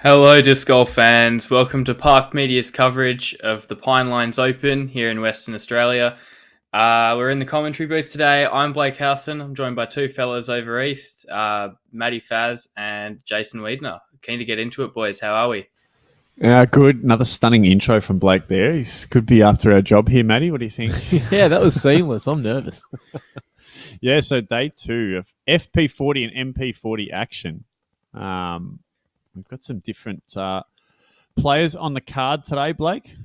Hello, disc golf fans. Welcome to Park Media's coverage of the Pinelines Open here in Western Australia. We're in the commentary booth today. I'm Blake Howson. I'm joined by two fellas over east, Matty Faz and Jason Wiedner. Keen to get into it, boys. How are we? Good. Another stunning intro from Blake there. He could be after our job here, Matty. What do you think? Yeah, that was seamless. I'm nervous. Yeah, so day two of FP40 and MP40 action. We've got some different players on the card today, Blake.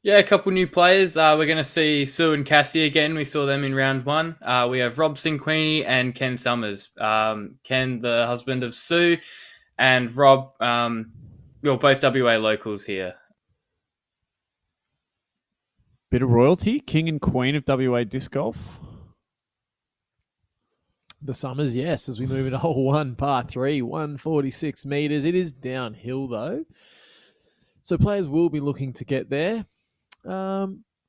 Yeah, a couple new players. We're going to see Sue and Cassie again. We saw them in round one. We have Rob Cinquini and Ken Summers. Ken, the husband of Sue, and Rob, both WA locals here. Bit of royalty, king and queen of WA disc golf. The Summers, yes, as we move into hole one, par 3, 146 metres. It is downhill, though. So players will be looking to get there.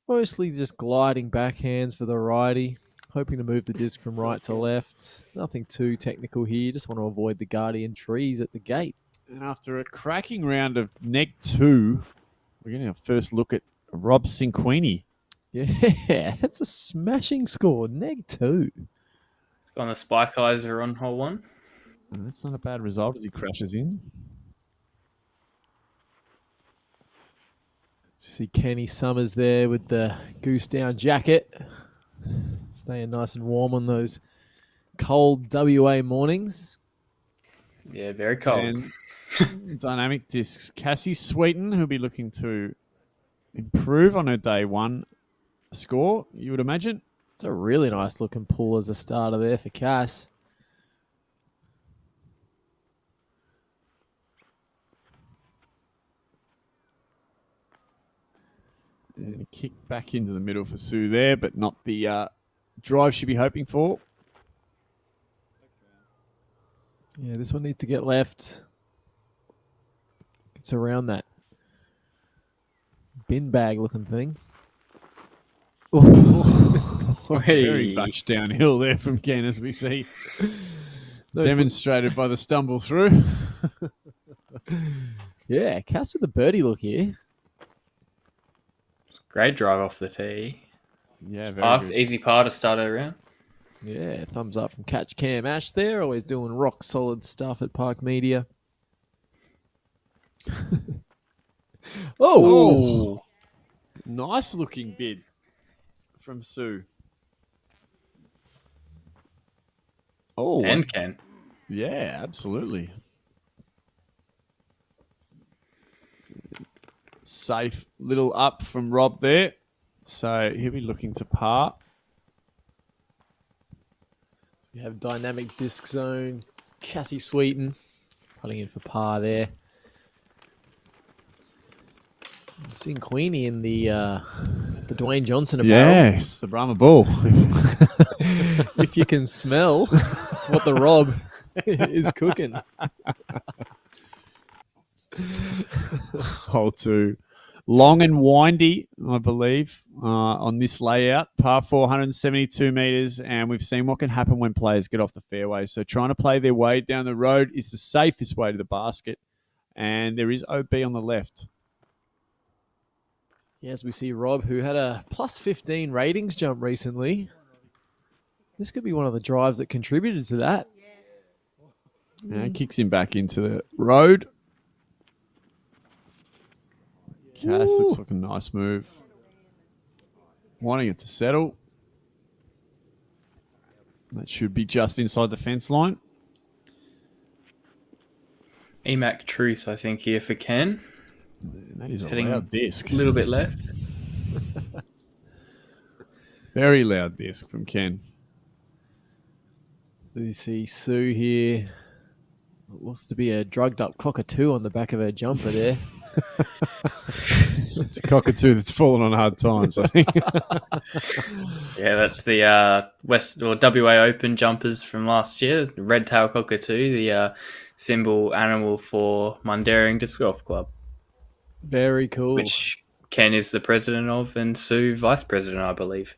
Mostly just gliding backhands for the righty, hoping to move the disc from right to left. Nothing too technical here. Just want to avoid the guardian trees at the gate. And after a cracking round of neg 2, we're getting our first look at Rob Cinquini. Yeah, that's a smashing score. Neg 2. It's got the spike eyes are on hole one. That's not a bad result as he crashes in. See Kenny Summers there with the goose down jacket. Staying nice and warm on those cold WA mornings. Yeah, very cold. And dynamic discs. Cassie Sweeten, who'll be looking to improve on her day one score, you would imagine. It's a really nice looking pull as a starter there for Cass. And a kick back into the middle for Sue there, but not the drive she'd be hoping for. Yeah, this one needs to get left. It's around that bin bag looking thing. Very much downhill there from Ken, as we see. Demonstrated by the stumble through. Yeah, Cass with a birdie look here. Great drive off the tee. Yeah, very good. Easy par to start her around. Yeah, thumbs up from Catch Cam Ash there. Always doing rock solid stuff at Park Media. Oh, nice looking bid from Sue. Oh, and Ken. Yeah, absolutely. Safe little up from Rob there. So he'll be looking to par. We have dynamic disc zone. Cassie Sweeten putting in for par there. And seeing Queenie in the Dwayne Johnson apparel. Yeah, it's the Brahma Bull. If you can smell what the Rob is cooking. Hole 2. Long and windy, I believe, on this layout. Par 472 metres, and we've seen what can happen when players get off the fairway. So trying to play their way down the road is the safest way to the basket. And there is OB on the left. Yes, we see Rob, who had a plus 15 ratings jump recently. This could be one of the drives that contributed to that. And kicks him back into the road. Cass looks like a nice move. Wanting it to settle. That should be just inside the fence line. EMAC Truth, I think, here for Ken. That is a loud disc. A little bit left. Very loud disc from Ken. You see Sue here. What looks to be a drugged up cockatoo on the back of her jumper there. It's a cockatoo that's fallen on hard times, I think. Yeah, that's the WA Open jumpers from last year. The red tail cockatoo, the symbol animal for Mundaring Disc Golf Club. Very cool. Which Ken is the president of and Sue vice president, I believe.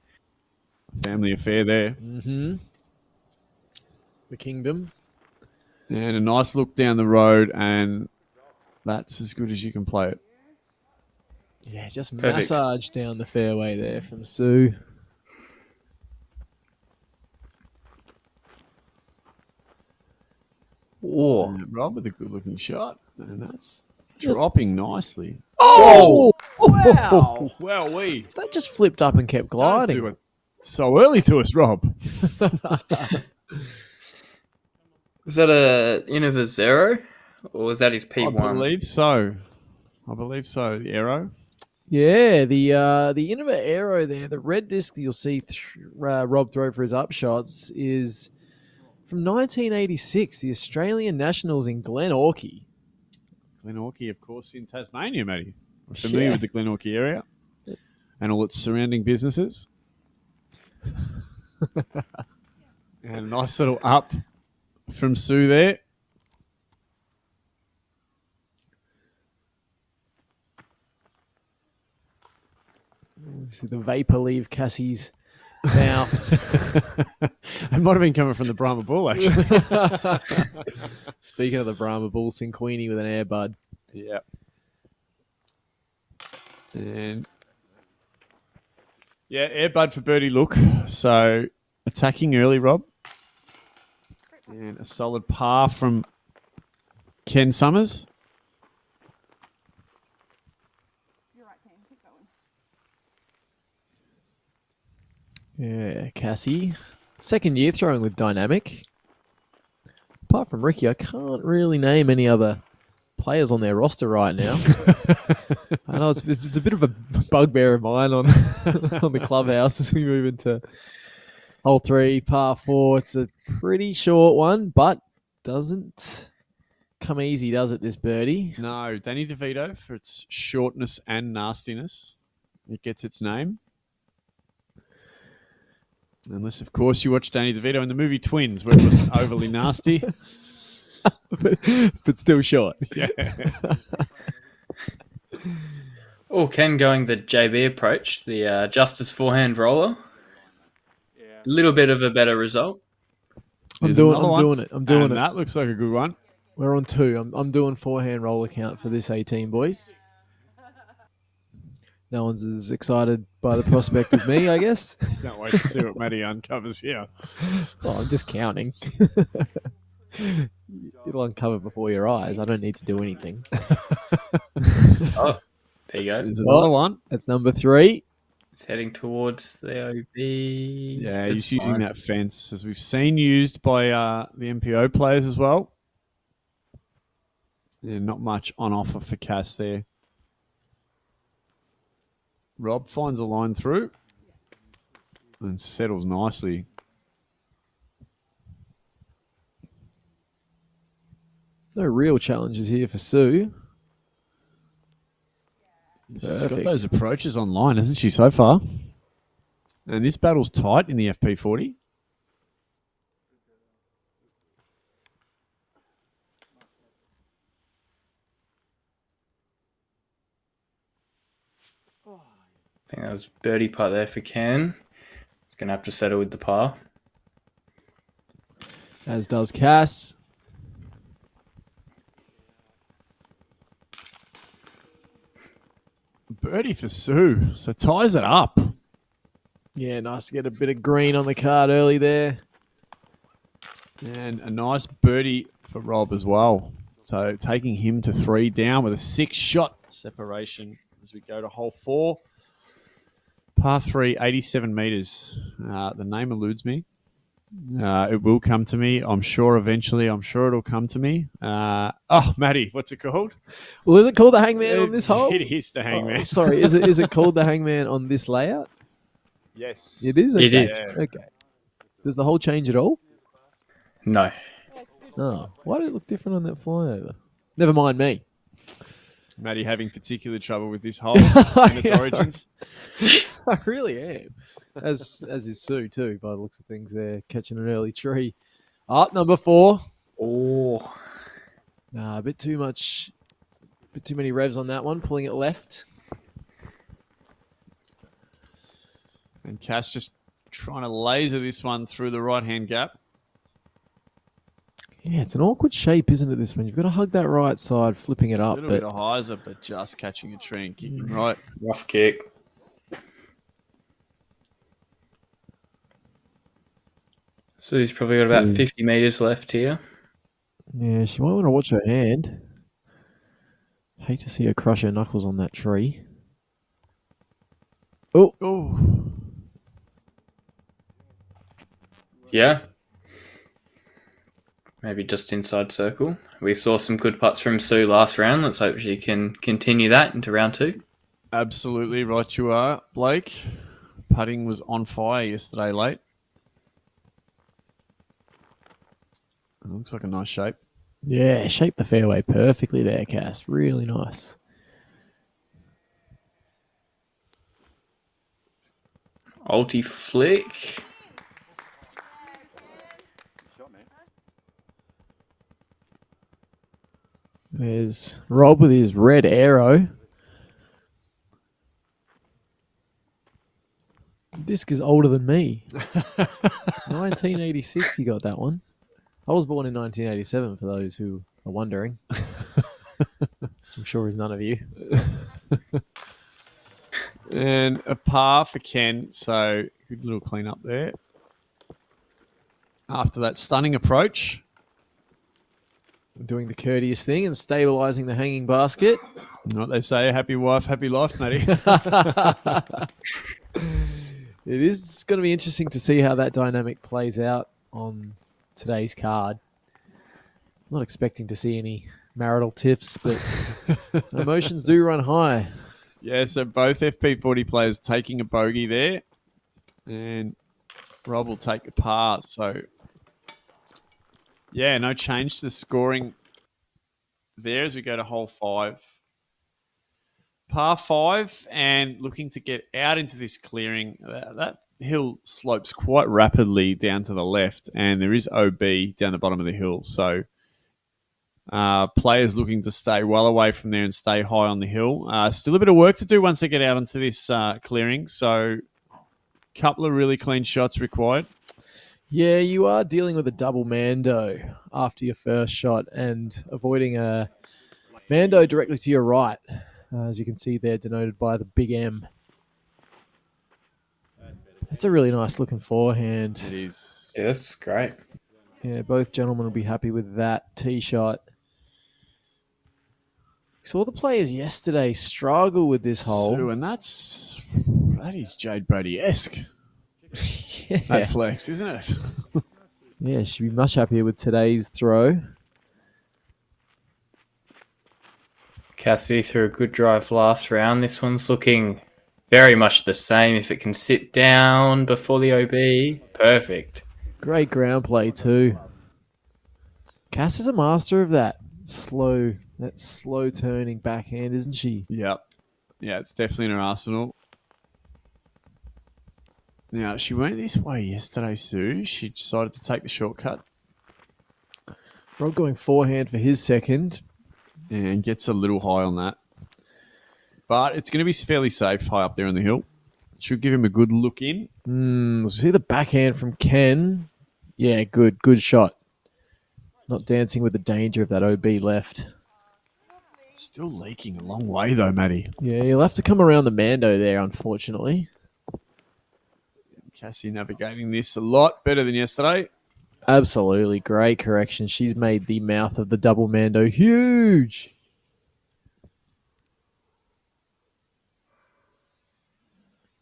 Family affair there. Mm-hmm. The kingdom. And a nice look down the road, and That's as good as you can play it. Yeah, just Perfect. massage down the fairway there from Sue. Oh, Rob with a good-looking shot, and that's Just- dropping nicely. Oh! Wow! Wowee! That just flipped up and kept Don't gliding. do it so early to us, Rob. was that a Innova Zero, or was that his I P1? believe so. The arrow. Yeah, the Innova Aero there, the red disc that you'll see Rob throw for his upshots is from 1986, the Australian Nationals in Glenorchy. Glenorchy, of course, in Tasmania, Matty. We're familiar Yeah. with the Glenorchy area and all its surrounding businesses. And a nice little up from Sue there. See the vapor leave Cassie's mouth. It might have been coming from the Brahma Bull, actually. Speaking of the Brahma Bull, Cinquini with an airbud. Yeah. And yeah, airbud for birdie look. So attacking early, Rob. And a solid par from Ken Summers. Yeah, Cassie. Second year throwing with Dynamic. Apart from Ricky, I can't really name any other players on their roster right now. I know it's a bit of a bugbear of mine on on the clubhouse as we move into hole 3, par 4. It's a pretty short one, but doesn't come easy, does it, this birdie? No, Danny DeVito for its shortness and nastiness. It gets its name. Unless, of course, you watch Danny DeVito in the movie Twins, where it wasn't overly nasty. but still short. Yeah. Oh, Ken going the JB approach, the Justice forehand roller. A little bit of a better result. I'm There's doing another one. it. And that looks like a good one. We're on 2. I'm doing forehand roller count for this 18, boys. No one's as excited by the prospect as me, I guess. Can't wait to see what Matty uncovers here. Oh, I'm just counting. It'll uncover before your eyes. I don't need to do anything. Oh, there you go. There's another one. That's number 3. It's heading towards the OB. Yeah, That's he's using fine. that fence, as we've seen used by the MPO players as well. Yeah, not much on offer for Cass there. Rob finds a line through and settles nicely. No real challenges here for Sue. She's got Perfect. those approaches online, hasn't she, so far? And this battle's tight in the FP40. I think that was birdie putt there for Ken. He's going to have to settle with the par. As does Cass. Birdie for Sue. So ties it up. Yeah, nice to get a bit of green on the card early there. And a nice birdie for Rob as well. So taking him to 3 down with a 6-shot separation as we go to hole 4. Par 3, 87 metres. The name eludes me. It will come to me. I'm sure eventually. I'm sure it'll come to me. Matty, what's it called? Well, is it called the Hangman on this hole? It is the Hangman. Oh, sorry, is it called the Hangman on this layout? Yes. It is? It Okay. is. Okay. Does the hole change at all? No. Oh, why did it look different on that flyover? Never mind me. Matty having particular trouble with this hole and its origins. I really am. As is Sue too, by the looks of things there, catching an early tree. Number 4. Oh. A bit too many revs on that one, pulling it left. And Cass just trying to laser this one through the right-hand gap. Yeah, it's an awkward shape, isn't it, this one? You've got to hug that right side, flipping it A up. little bit of hyzer, but just catching a tree and kicking right. Rough kick. So he's probably got about 50 metres left here. Yeah, she might want to watch her hand. Hate to see her crush her knuckles on that tree. Oh. Yeah. Maybe just inside circle. We saw some good putts from Sue last round. Let's hope she can continue that into round 2. Absolutely right you are, Blake. Putting was on fire yesterday late. It looks like a nice shape. Yeah, shaped the fairway perfectly there, Cass. Really nice. Ulti flick. There's Rob with his red arrow. Disc is older than me. 1986 he got that one. I was born in 1987 for those who are wondering. I'm sure is none of you. And a par for Ken, so good little clean up there. After that stunning approach. Doing the courteous thing and stabilizing the hanging basket. You know what they say, happy wife, happy life, Matty. It is going to be interesting to see how that dynamic plays out on today's card. Not expecting to see any marital tiffs, but emotions do run high. Yeah, so both FP40 players taking a bogey there. And Rob will take a par. So, yeah, no change to the scoring there as we go to hole 5. Par 5 and looking to get out into this clearing. That hill slopes quite rapidly down to the left, and there is OB down the bottom of the hill. So players looking to stay well away from there and stay high on the hill. Still a bit of work to do once they get out onto this clearing. So a couple of really clean shots required. Yeah, you are dealing with a double Mando after your first shot and avoiding a Mando directly to your right. As you can see there, denoted by the big M. That's a really nice looking forehand. It is. Yes, great. Yeah, both gentlemen will be happy with that tee shot. Saw the players yesterday struggle with this hole. So, and that is Jade Brady-esque. Yeah. That flex, isn't it? Yeah, she'll be much happier with today's throw. Cassie threw a good drive last round. This one's looking very much the same. If it can sit down before the OB, perfect. Great ground play too. Cass is a master of that slow turning backhand, isn't she? Yep. Yeah, it's definitely in her arsenal. Now, she went this way yesterday, Sue. She decided to take the shortcut. Rob going forehand for his second. And gets a little high on that. But it's going to be fairly safe high up there on the hill. Should give him a good look in. See the backhand from Ken. Yeah, good shot. Not dancing with the danger of that OB left. Still leaking a long way though, Matty. Yeah, you'll have to come around the Mando there, unfortunately. Cassie navigating this a lot better than yesterday. Absolutely. Great correction. She's made the mouth of the double Mando huge.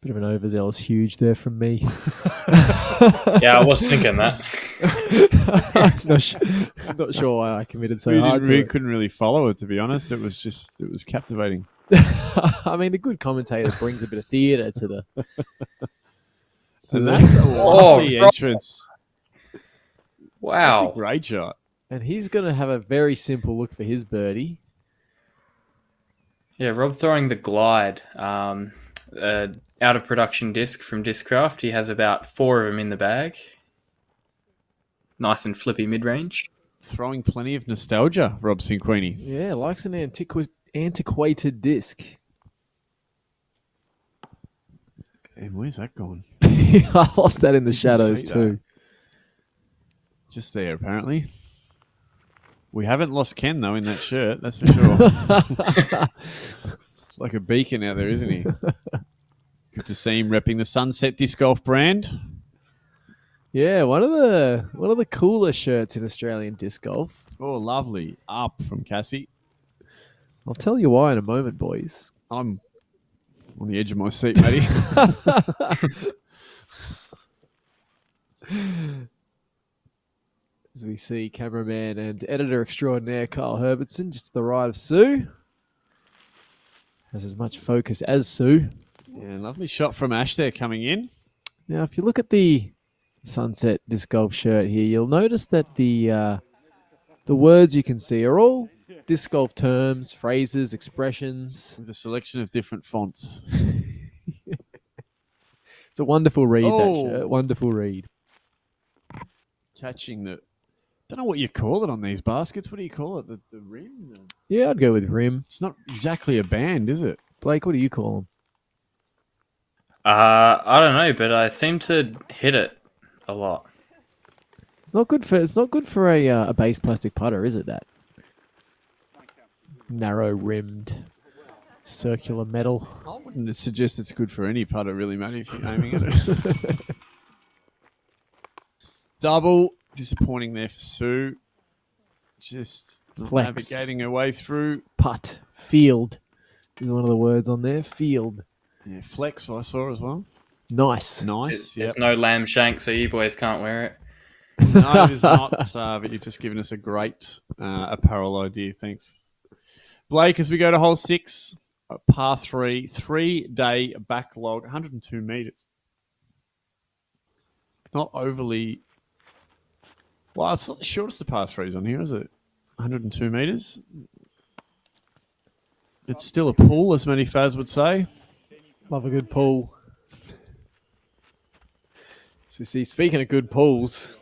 Bit of an overzealous huge there from me. Yeah, I was thinking that. I'm not sure why I committed so hard to it. Couldn't really follow it, to be honest. It was captivating. I mean, a good commentator brings a bit of theatre to the... And that's a lovely entrance. Wow. That's a great shot. And he's going to have a very simple look for his birdie. Yeah, Rob throwing the glide. Out of production disc from Discraft. He has about 4 of them in the bag. Nice and flippy mid-range. Throwing plenty of nostalgia, Rob Cinquini. Yeah, likes an antiquated disc. And where's that gone? I lost that in the shadows too. Just there, apparently. We haven't lost Ken, though, in that shirt. That's for sure. Like a beacon out there, isn't he? Good to see him repping the Sunset Disc Golf brand. Yeah, one of the cooler shirts in Australian disc golf. Oh, lovely. Up from Cassie. I'll tell you why in a moment, boys. I'm on the edge of my seat, matey. As we see cameraman and editor extraordinaire Kyle Herbertson just to the right of Sue. Has as much focus as Sue. Yeah, lovely shot from Ash there coming in. Now, if you look at the Sunset Disc Golf shirt here, you'll notice that the words you can see are all disc golf terms, phrases, expressions. With a selection of different fonts. It's a wonderful read, that Oh. shirt. Wonderful read. Catching the... Don't know what you call it on these baskets. What do you call it? The rim? Yeah, I'd go with rim. It's not exactly a band, is it? Blake, what do you call them? I don't know, but I seem to hit it a lot. It's not good for a base plastic putter, is it? That narrow rimmed circular metal. I wouldn't suggest it's good for any putter, really, Matty, if you're aiming at it. Double. Disappointing there for Sue. Just Flex. navigating her way through. Putt. Field is one of the words on there. Field. Yeah, flex I saw as well. Nice. Nice. There's no lamb shank, so you boys can't wear it. No, it is not. But you've just given us a great apparel idea. Thanks. Blake, as we go to hole 6, par 3, 3-day backlog, 102 metres. Not overly... Well, it's not the shortest of par 3s on here, is it? 102 metres. It's still a pool, as many Faz would say. Love a good pool. So we see, speaking of good pools,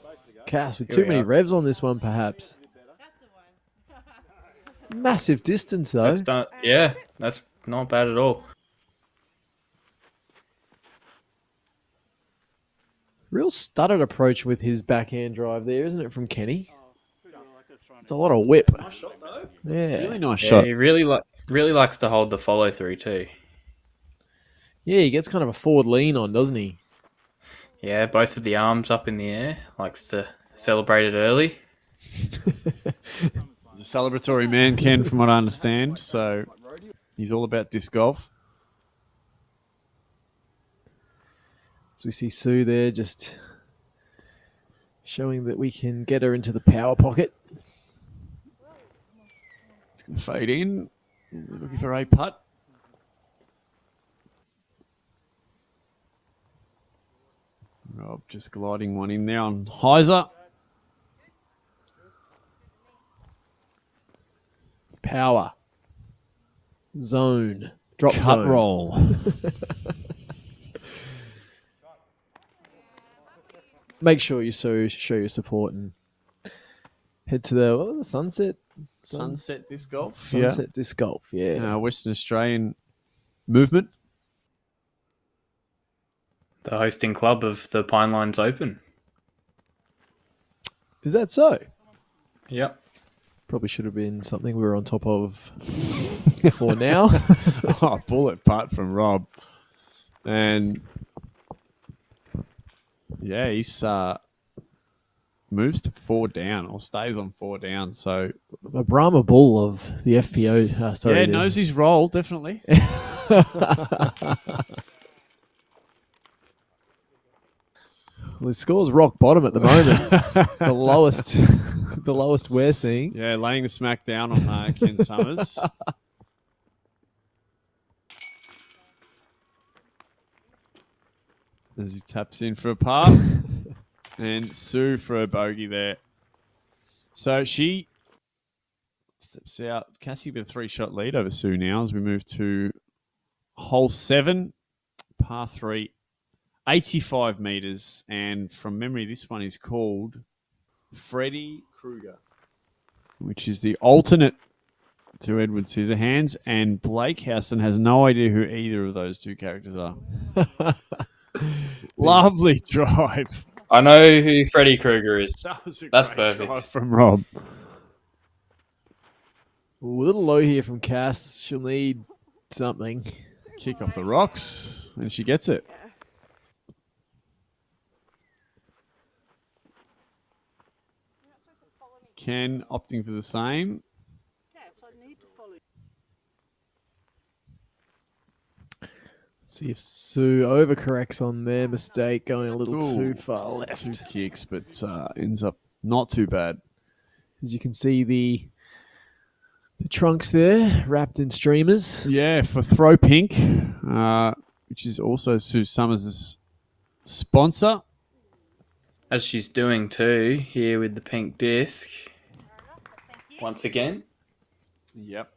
Cass with Here too we many are. revs on this one, perhaps. Massive distance, though. That's not bad at all. Real stuttered approach with his backhand drive there, isn't it, from Kenny? It's a lot of whip. Yeah. Really nice Yeah, shot. he really likes to hold the follow through too. Yeah, he gets kind of a forward lean on, doesn't he? Yeah, both of the arms up in the air. Likes to celebrate it early. The celebratory man, Ken, from what I understand. So he's all about disc golf. So we see Sue there just showing that we can get her into the power pocket. It's going to fade in. Looking for a putt. Rob just gliding one in there on Heiser. Power. Zone. Drop Cut zone. roll. Make sure you show your support and head to the Sunset Sunset disc golf. Sunset Disc Golf. Yeah. Western Australian movement. The hosting club of the Pinelines Open. Is that so? Yep. Probably should have been something we were on top of for now. Oh, bullet putt from Rob. And yeah, he's moves to 4 down or stays on 4 down. So A Brahma Bull of the FPO. Sorry. yeah, knows his role, definitely. Well, his score's rock bottom at the moment. the lowest we're seeing. Yeah, laying the smack down on Ken Summers. As he taps in for a par. And Sue for a bogey there. So she steps out. Cassie with a 3-shot lead over Sue now as we move to hole 7, par 3, 85 metres. And from memory, this one is called Freddy Krueger, which is the alternate to Edward Scissorhands. And Blake Houston has no idea who either of those two characters are. Lovely drive. I know who Freddy Krueger is. That was a That's great perfect. drive from Rob. Ooh, a little low here from Cass. She'll need something. Kick off the rocks, and she gets it. Ken opting for the same. Let's see if Sue overcorrects on their mistake, going a little Ooh, too far left. 2 kicks, but ends up not too bad. As you can see, the trunks there wrapped in streamers. Yeah, for Throw Pink, which is also Sue Summers' sponsor. As she's doing too, here with the pink disc. Once again. Yep.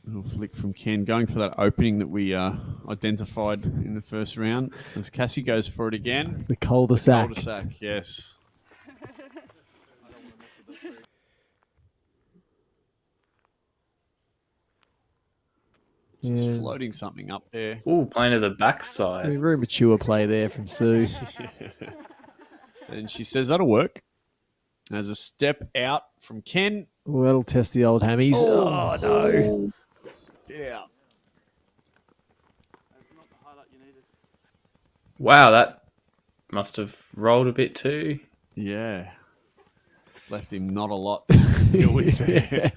Little flick from Ken, going for that opening that we identified in the first round. As Cassie goes for it again. The cul-de-sac. Cul-de-sac, yes. Just floating something up there. Ooh, playing to the I backside. mean, very mature play there from Sue. And she says that'll work. As a step out from Ken. Well, that'll test the old hammies. Oh, no. Get out. Wow, that must have rolled a bit too. Yeah. Left him not a lot to deal with there.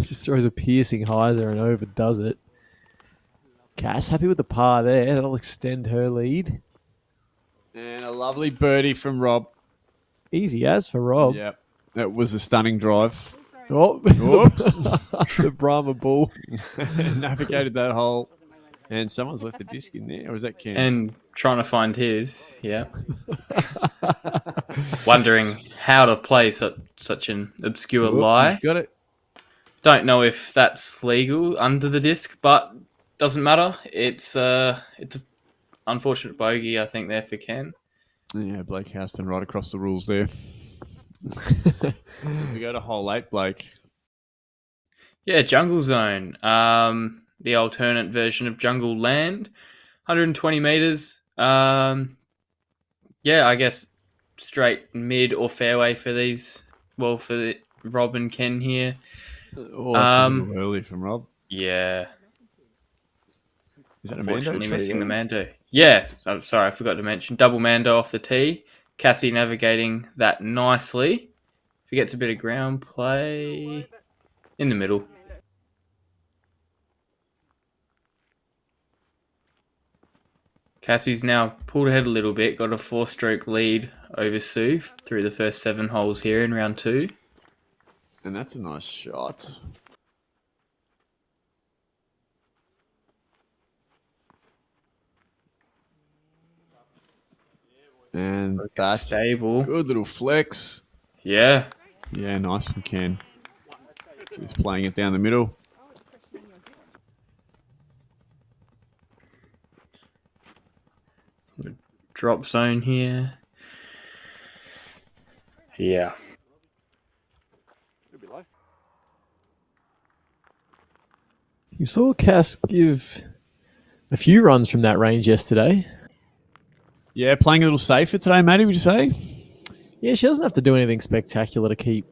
Just throws a piercing hyzer and overdoes it. Cass, happy with the par there. That'll extend her lead. And a lovely birdie from Rob. Easy as for Rob. Yep. That was a stunning drive. Oh, Whoops. the Brahma bull. Navigated that hole. And someone's left a disc in there. Or is that Ken? And trying to find his, yeah. Wondering how to play such an obscure lie. He's got it. Don't know if that's legal under the disc, but doesn't matter. It's a unfortunate bogey, I think, there for Ken. Yeah, Blake Houston right across the rules there. As we go to hole 8, Blake. Yeah, Jungle Zone. The alternate version of Jungle Land. 120 meters. Yeah, I guess straight mid or fairway for these. Well, for the Rob and Ken here. Oh, that's a little early from Rob. Yeah. Is that Unfortunately a Mando? missing the Mando. Yeah, I'm sorry, I forgot to mention. Double Mando off the tee. Cassie navigating that nicely. If he gets a bit of ground play in the middle. Cassie's now pulled ahead a little bit, got a 4-stroke lead over Sue through the first 7 holes here in round 2. And that's a nice shot. And that's Stable. good little flex. Yeah. Yeah, nice from Ken. Just playing it down the middle. Drop zone here. Yeah. You saw Cass give a few runs from that range yesterday. Yeah, playing a little safer today, Matty, would you say? Yeah, she doesn't have to do anything spectacular to keep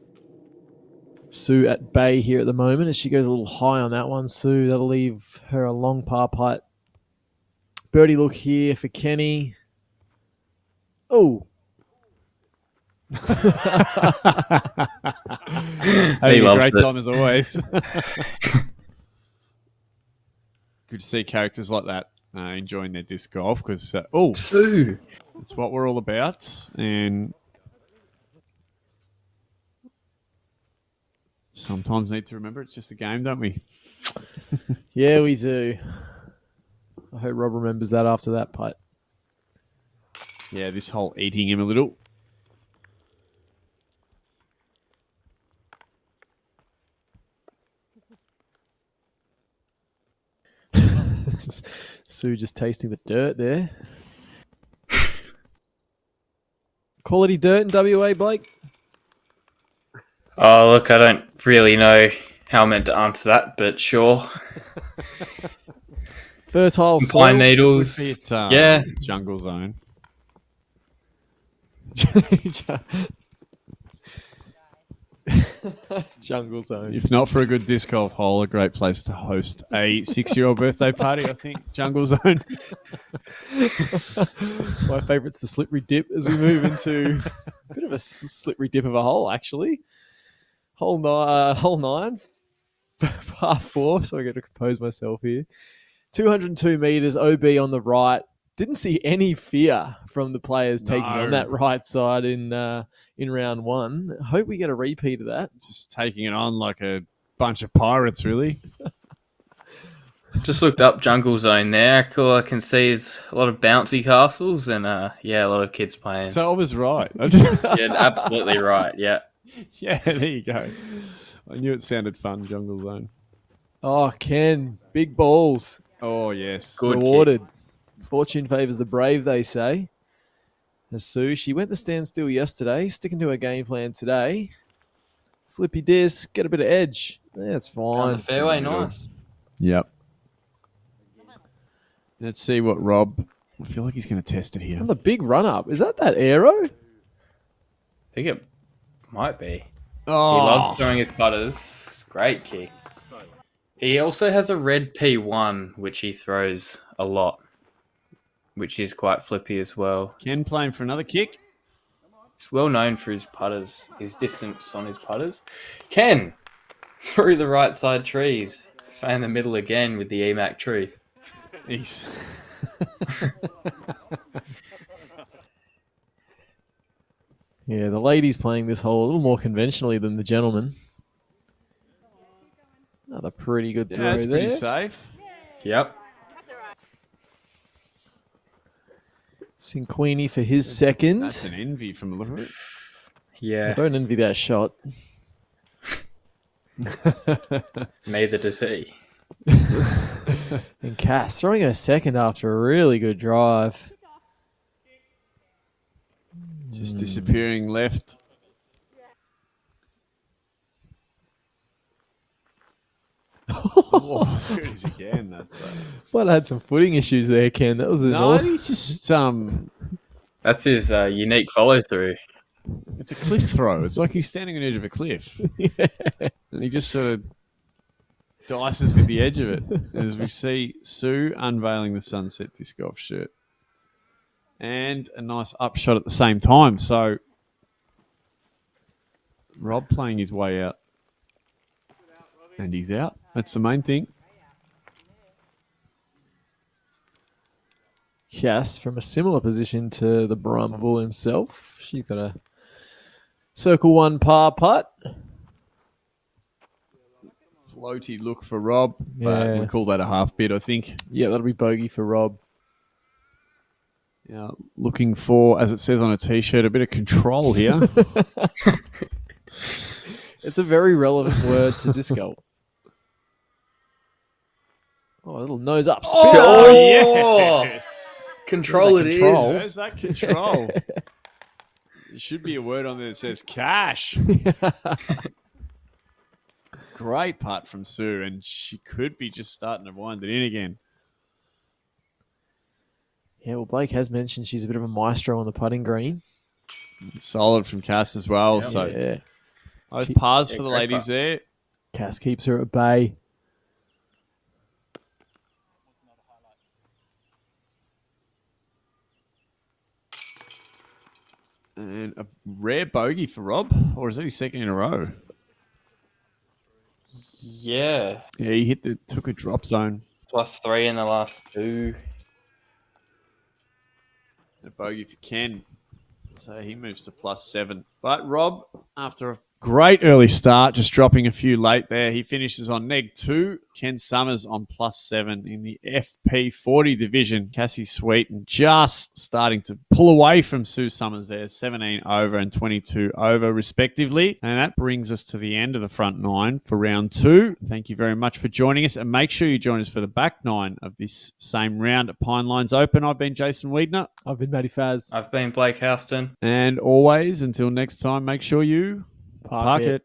Sue at bay here at the moment. As she goes a little high on that one, Sue, that'll leave her a long par putt. Birdie look here for Kenny. Oh. Having a great time as always. Good to see characters like that enjoying their disc golf because, Sue. That's what we're all about. And sometimes need to remember it's just a game, don't we? Yeah, we do. I hope Rob remembers that after that putt. Yeah, this hole eating him a little. Sue just tasting the dirt there. Quality dirt in WA, Blake? Oh, look, I don't really know how I'm meant to answer that, but sure. Fertile soil. Pine needles. It's, yeah. Jungle zone. Jungle Zone. If not for a good disc golf hole, a great place to host a 6-year-old birthday party, I think. Jungle Zone. My favourite's the slippery dip as we move into a bit of a slippery dip of a hole, actually. Hole 9, par 4. So I got to compose myself here. 202 metres, OB on the right. Didn't see any fear from the players taking on that right side in round 1. Hope we get a repeat of that. Just taking it on like a bunch of pirates, really. Just looked up Jungle Zone there. All I can see is a lot of bouncy castles and, a lot of kids playing. So I was right. Yeah, absolutely right, yeah. Yeah, there you go. I knew it sounded fun, Jungle Zone. Oh, Ken, big balls. Oh, yes. Good rewarded. Fortune favours the brave, they say. As Sue, she went the standstill yesterday, sticking to her game plan today. Flippy disc, get a bit of edge. That's fine. On the fairway, nice. Yep. Let's see what Rob... I feel like he's going to test it here. On the big run-up. Is that arrow? I think it might be. Oh. He loves throwing his putters. Great kick. He also has a red P1, which he throws a lot, which is quite flippy as well. Ken playing for another kick. He's well known for his putters, his distance on his putters. Ken, through the right side trees. Fan the middle again with the EMAC truth. Yeah, the ladies playing this hole a little more conventionally than the gentlemen. Another pretty good throw that's there. pretty safe. Yep. Queenie for his second. That's an envy from a little bit. Yeah. I don't envy that shot. Neither does he. And Cass throwing her second after a really good drive. Just disappearing left. Oh, there it is again. Might have had some footing issues there, Ken. That was He's just That's his unique follow through. it's a cliff throw. It's like he's standing on the edge of a cliff. Yeah. And he just sort of dices with the edge of it. As we see Sue unveiling the sunset disc golf shirt. And a nice upshot at the same time. So Rob playing his way out. And he's out. That's the main thing. Cass from a similar position to the Brahma Bull himself. She's got a circle 1 par putt. Floaty look for Rob, but Yeah. we call that a half bid, I think. Yeah, that'll be bogey for Rob. Yeah, looking for, as it says on a T-shirt, a bit of control here. It's a very relevant word to disc golf. Oh, a little nose up spin. Oh, yes! Control it control. is. There's that control. There should be a word on there that says cash. Great putt from Sue, and she could be just starting to wind it in again. Yeah, well, Blake has mentioned she's a bit of a maestro on the putting green. Solid from Cass as well. Yep. So Yeah, those pars for the great ladies putt. there. Cass keeps her at bay. And a rare bogey for Rob, or is that his second in a row? Yeah. Yeah, he took a drop zone. +3 in the last 2. A bogey for Ken. So he moves to +7. But Rob, after a great early start, just dropping a few late there, he finishes on -2. Ken Summers on +7 in the FP40 division. Cassie Sweeten just starting to pull away from Sue Summers there, 17 over and 22 over respectively. And that brings us to the end of the front 9 for round 2. Thank you very much for joining us, and make sure you join us for the back 9 of this same round at Pinelines Open. I've been Jason Wiedner. I've been Matty Faz. I've been Blake Houston. And always, until next time, make sure you park it.